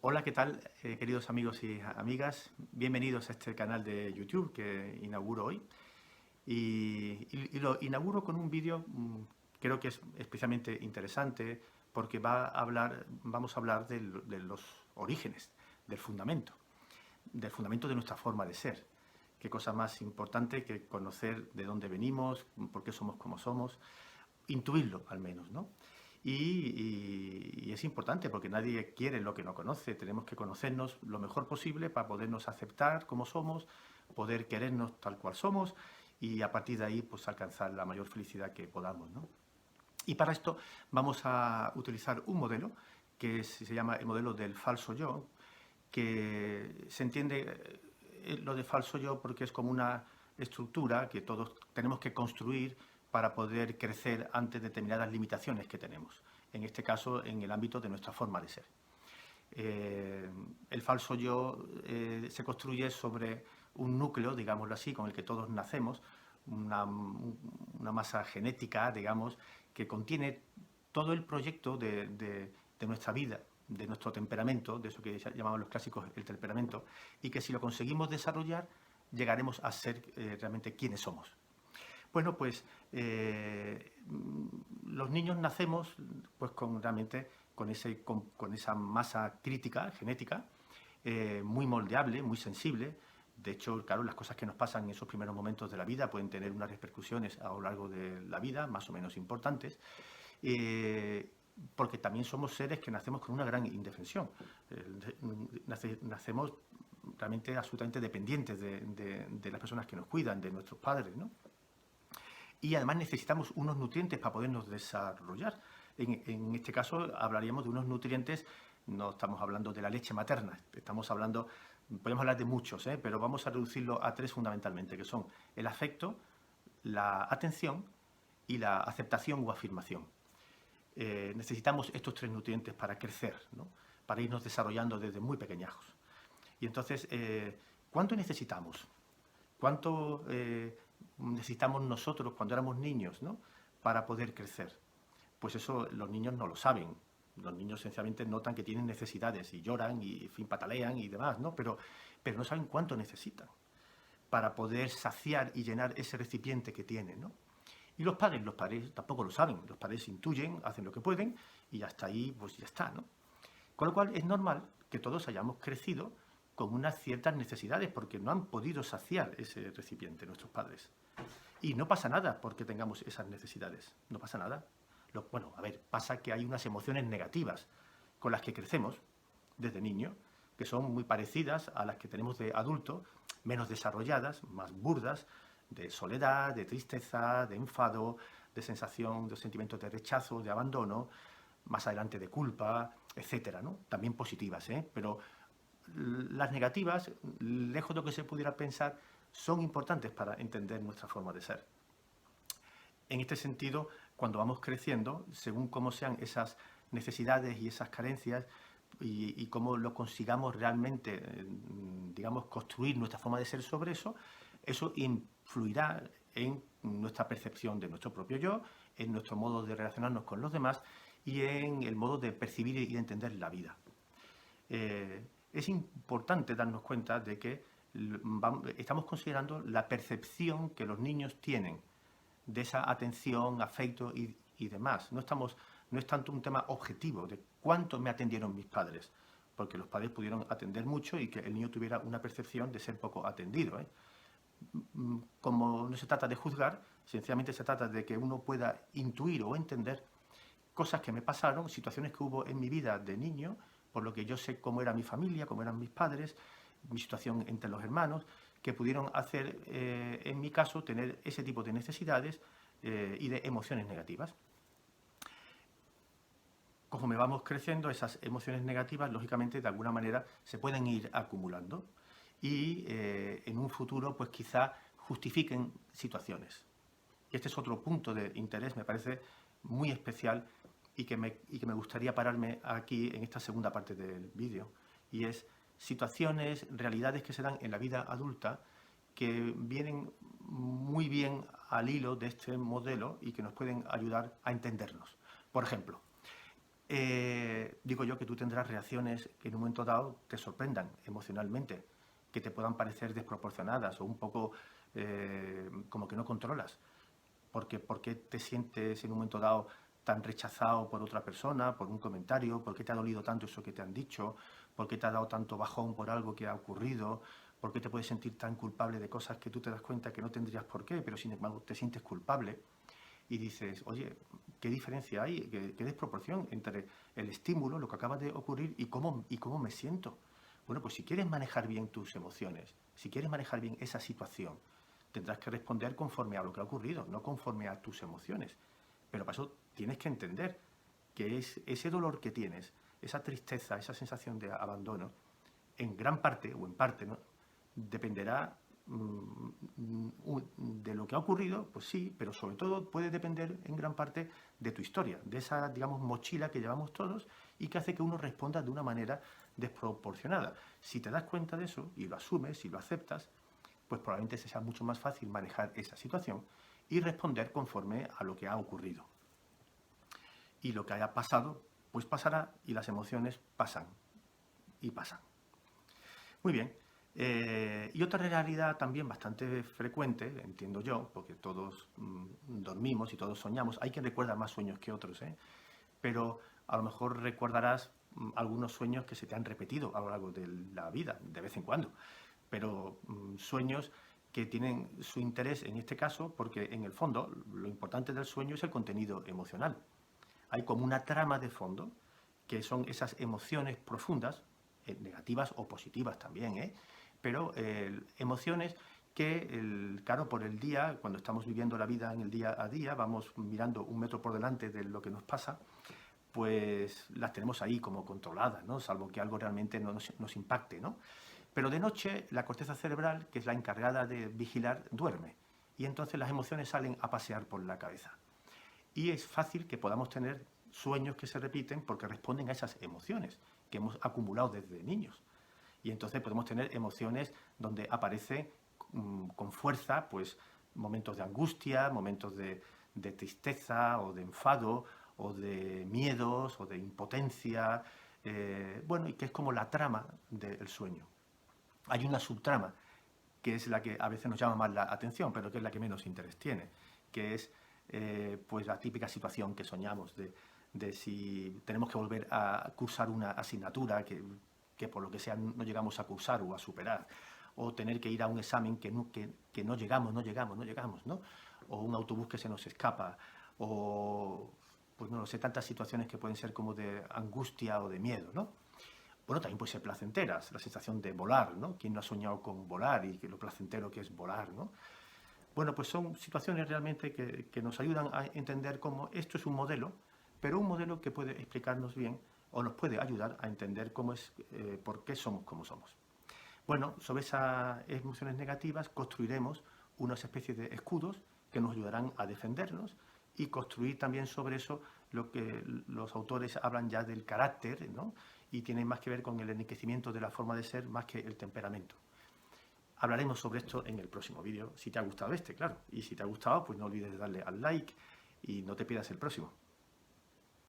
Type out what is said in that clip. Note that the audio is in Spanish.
Hola, ¿qué tal, queridos amigos y amigas? Bienvenidos a este canal de YouTube que inauguro hoy. Y lo inauguro con un vídeo, creo que es especialmente interesante porque vamos a hablar de los orígenes, del fundamento de nuestra forma de ser. Qué cosa más importante que conocer de dónde venimos, por qué somos como somos, intuirlo al menos, ¿no? Y es importante porque nadie quiere lo que no conoce. Tenemos que conocernos lo mejor posible para podernos aceptar como somos, poder querernos tal cual somos y a partir de ahí pues alcanzar la mayor felicidad que podamos, ¿no? Y para esto vamos a utilizar un modelo se llama el modelo del falso yo, que se entiende lo de falso yo porque es como una estructura que todos tenemos que construir para poder crecer ante determinadas limitaciones que tenemos, en este caso en el ámbito de nuestra forma de ser. El falso yo se construye sobre un núcleo, digámoslo así, con el que todos nacemos, una masa genética, digamos, que contiene todo el proyecto de nuestra vida, de nuestro temperamento, de eso que llamaban los clásicos el temperamento, y que si lo conseguimos desarrollar, llegaremos a ser realmente quienes somos. Bueno, pues los niños nacemos pues realmente con esa masa crítica, genética, muy moldeable, muy sensible. De hecho, claro, las cosas que nos pasan en esos primeros momentos de la vida pueden tener unas repercusiones a lo largo de la vida, más o menos importantes, porque también somos seres que nacemos con una gran indefensión. Nacemos realmente absolutamente dependientes de las personas que nos cuidan, de nuestros padres, ¿no? Y además necesitamos unos nutrientes para podernos desarrollar. En este caso hablaríamos de unos nutrientes, no estamos hablando de la leche materna, estamos hablando, podemos hablar de muchos, pero vamos a reducirlo a tres fundamentalmente, que son el afecto, la atención y la aceptación o afirmación. Necesitamos estos tres nutrientes para crecer, ¿no? Para irnos desarrollando desde muy pequeñajos. Y entonces, ¿cuánto necesitamos? ¿Cuánto necesitamos nosotros cuando éramos niños, ¿no? Para poder crecer? Pues eso los niños no lo saben. Los niños sencillamente notan que tienen necesidades y lloran y en fin, patalean y demás, ¿no? Pero no saben cuánto necesitan para poder saciar y llenar ese recipiente que tienen, ¿no? Y los padres tampoco lo saben. Los padres intuyen, hacen lo que pueden y hasta ahí pues ya está, ¿no? Con lo cual es normal que todos hayamos crecido con unas ciertas necesidades porque no han podido saciar ese recipiente nuestros padres. Y no pasa nada porque tengamos esas necesidades, no pasa nada. Bueno, a ver, pasa que hay unas emociones negativas con las que crecemos desde niño, que son muy parecidas a las que tenemos de adulto, menos desarrolladas, más burdas, de soledad, de tristeza, de enfado, de sensación, de sentimientos de rechazo, de abandono, más adelante de culpa, etcétera, ¿no? También positivas, pero las negativas, lejos de lo que se pudiera pensar, son importantes para entender nuestra forma de ser. En este sentido, cuando vamos creciendo, según cómo sean esas necesidades y esas carencias y cómo lo consigamos realmente, digamos, construir nuestra forma de ser sobre eso, eso influirá en nuestra percepción de nuestro propio yo, en nuestro modo de relacionarnos con los demás y en el modo de percibir y de entender la vida. Es importante darnos cuenta de que estamos considerando la percepción que los niños tienen de esa atención, afecto y demás. No es tanto un tema objetivo de cuánto me atendieron mis padres, porque los padres pudieron atender mucho y que el niño tuviera una percepción de ser poco atendido. Como no se trata de juzgar, sencillamente se trata de que uno pueda intuir o entender cosas que me pasaron, situaciones que hubo en mi vida de niño, por lo que yo sé cómo era mi familia, cómo eran mis padres, mi situación entre los hermanos, que pudieron hacer, en mi caso, tener ese tipo de necesidades y de emociones negativas. Conforme vamos creciendo, esas emociones negativas, lógicamente, de alguna manera, se pueden ir acumulando y en un futuro, pues quizá justifiquen situaciones. Y este es otro punto de interés, me parece muy especial y que me gustaría pararme aquí en esta segunda parte del vídeo. Y es situaciones, realidades que se dan en la vida adulta que vienen muy bien al hilo de este modelo y que nos pueden ayudar a entendernos. Por ejemplo, digo yo que tú tendrás reacciones que en un momento dado te sorprendan emocionalmente, que te puedan parecer desproporcionadas o un poco como que no controlas. Porque ¿por qué te sientes en un momento dado tan rechazado por otra persona, por un comentario? ¿Por qué te ha dolido tanto eso que te han dicho? ¿Por qué te ha dado tanto bajón por algo que ha ocurrido? ¿Por qué te puedes sentir tan culpable de cosas que tú te das cuenta que no tendrías por qué, pero sin embargo te sientes culpable? Y dices, oye, ¿qué diferencia hay, qué desproporción entre el estímulo, lo que acaba de ocurrir y cómo me siento? Bueno, pues si quieres manejar bien tus emociones, si quieres manejar bien esa situación, tendrás que responder conforme a lo que ha ocurrido, no conforme a tus emociones. Pero para eso tienes que entender que es ese dolor que tienes, esa tristeza, esa sensación de abandono, en gran parte o en parte, ¿no?, dependerá de lo que ha ocurrido, pues sí, pero sobre todo puede depender en gran parte de tu historia, de esa, digamos, mochila que llevamos todos y que hace que uno responda de una manera desproporcionada. Si te das cuenta de eso y lo asumes y lo aceptas, pues probablemente te sea mucho más fácil manejar esa situación y responder conforme a lo que ha ocurrido. Y lo que haya pasado, pues pasará y las emociones pasan y pasan. Muy bien. Y otra realidad también bastante frecuente, entiendo yo, porque todos dormimos y todos soñamos. Hay quien recuerda más sueños que otros, ¿eh? Pero a lo mejor recordarás algunos sueños que se te han repetido a lo largo de la vida, de vez en cuando. Pero sueños que tienen su interés en este caso, porque en el fondo lo importante del sueño es el contenido emocional. Hay como una trama de fondo, que son esas emociones profundas, negativas o positivas también, pero emociones que, claro, por el día, cuando estamos viviendo la vida en el día a día, vamos mirando un metro por delante de lo que nos pasa, pues las tenemos ahí como controladas, ¿no?, salvo que algo realmente nos impacte, ¿no? Pero de noche la corteza cerebral, que es la encargada de vigilar, duerme y entonces las emociones salen a pasear por la cabeza. Y es fácil que podamos tener sueños que se repiten porque responden a esas emociones que hemos acumulado desde niños. Y entonces podemos tener emociones donde aparece con fuerza, pues, momentos de angustia, momentos de tristeza o de enfado o de miedos o de impotencia, bueno, y que es como la trama del sueño. Hay una subtrama que es la que a veces nos llama más la atención, pero que es la que menos interés tiene, que es pues la típica situación que soñamos de si tenemos que volver a cursar una asignatura que por lo que sea no llegamos a cursar o a superar, o tener que ir a un examen que no llegamos, ¿no? O un autobús que se nos escapa, o pues no lo sé, tantas situaciones que pueden ser como de angustia o de miedo, ¿no? Bueno, también puede ser placenteras, la sensación de volar, ¿no? ¿Quién no ha soñado con volar y que lo placentero que es volar, ¿no? Bueno, pues son situaciones realmente que nos ayudan a entender cómo esto es un modelo, pero un modelo que puede explicarnos bien o nos puede ayudar a entender cómo es, por qué somos como somos. Bueno, sobre esas emociones negativas construiremos unas especies de escudos que nos ayudarán a defendernos y construir también sobre eso lo que los autores hablan ya del carácter, ¿no? Y tiene más que ver con el enriquecimiento de la forma de ser más que el temperamento. Hablaremos sobre esto en el próximo vídeo, si te ha gustado este, claro. Y si te ha gustado, pues no olvides de darle al like y no te pierdas el próximo.